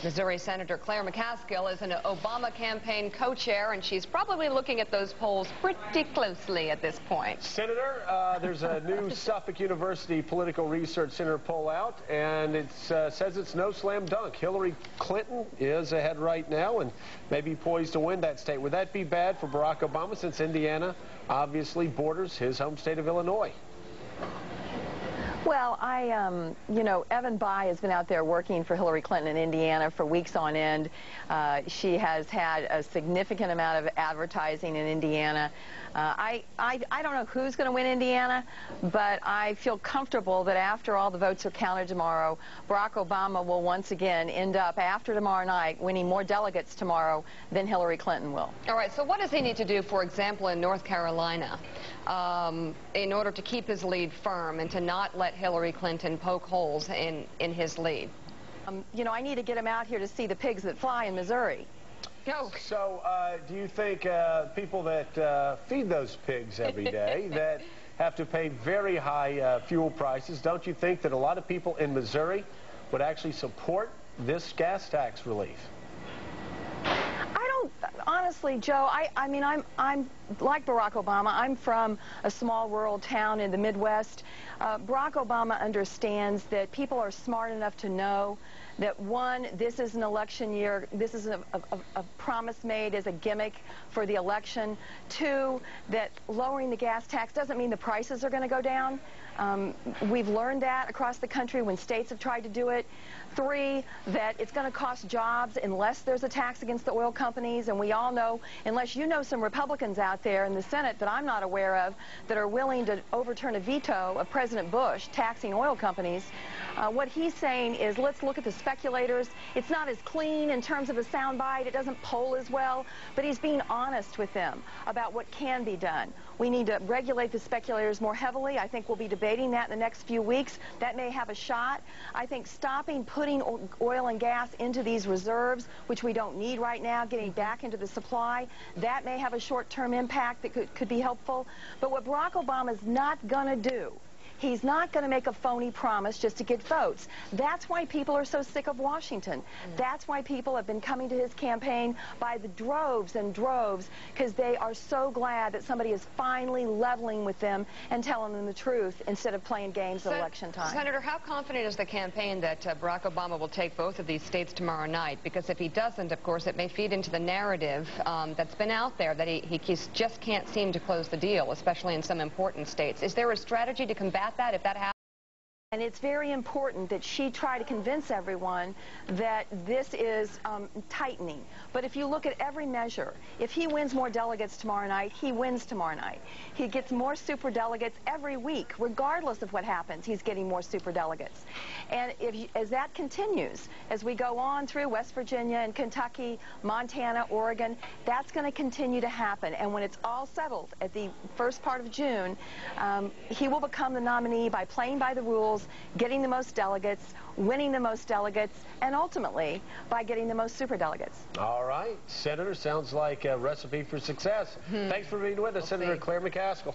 Missouri Senator Clair Mccaskill is an Obama campaign co-chair, and she's probably looking at those polls pretty closely at this point. Senator, there's a new Suffolk University Political Research Center poll out, and it says it's no slam dunk. Hillary Clinton is ahead right now and maybe poised to win that state. Would that be bad for Barack Obama, since Indiana obviously borders his home state of Illinois? Well, you know, Evan Bayh has been out there working for Hillary Clinton in Indiana for weeks on end. She has had a significant amount of advertising in Indiana. I don't know who's going to win Indiana, but I feel comfortable that after all the votes are counted tomorrow, Barack Obama will once again end up, after tomorrow night, winning more delegates tomorrow than Hillary Clinton will. All right, so what does he need to do, for example, in North Carolina, in order to keep his lead firm and to not let Hillary Clinton poke holes in his lead? You know, I need to get him out here to see the pigs that fly in Missouri. Go. So, do you think people that feed those pigs every day, that have to pay very high fuel prices, don't you think that a lot of people in Missouri would actually support this gas tax relief? Honestly, Joe, I mean, I'm like Barack Obama. I'm from a small rural town in the Midwest. Barack Obama understands that people are smart enough to know that, one, this is an election year. This is a promise made as a gimmick for the election. Two, that lowering the gas tax doesn't mean the prices are going to go down. We've learned that across the country when states have tried to do it. Three, that it's going to cost jobs unless there's a tax against the oil companies. And we all know, unless you know some Republicans out there in the Senate that I'm not aware of that are willing to overturn a veto of President Bush taxing oil companies, what he's saying is, let's look at the speculators. It's not as clean in terms of a soundbite. It doesn't poll as well. But he's being honest with them about what can be done. We need to regulate the speculators more heavily. I think we'll be debating that in the next few weeks. That may have a shot. I think stopping putting oil and gas into these reserves, which we don't need right now, getting back into the supply, that may have a short-term impact that could be helpful. But what Barack Obama is not going to do, he's not going to make a phony promise just to get votes. That's why people are so sick of Washington. That's why people have been coming to his campaign by the droves and droves, because they are so glad that somebody is finally leveling with them and telling them the truth instead of playing games at election time. Senator, how confident is the campaign that Barack Obama will take both of these states tomorrow night? Because if he doesn't, of course, it may feed into the narrative that's been out there that he just can't seem to close the deal, especially in some important states. Is there a strategy to combat that if that happens? And it's very important that she try to convince everyone that this is tightening. But if you look at every measure, if he wins more delegates tomorrow night, he wins tomorrow night. He gets more superdelegates every week, regardless of what happens. He's getting more superdelegates. And as that continues, as we go on through West Virginia and Kentucky, Montana, Oregon, that's going to continue to happen. And when it's all settled at the first part of June, he will become the nominee by playing by the rules, getting the most delegates, winning the most delegates, and ultimately by getting the most superdelegates. All right, Senator, sounds like a recipe for success. Thanks for being with us, Senator Clair Mccaskill.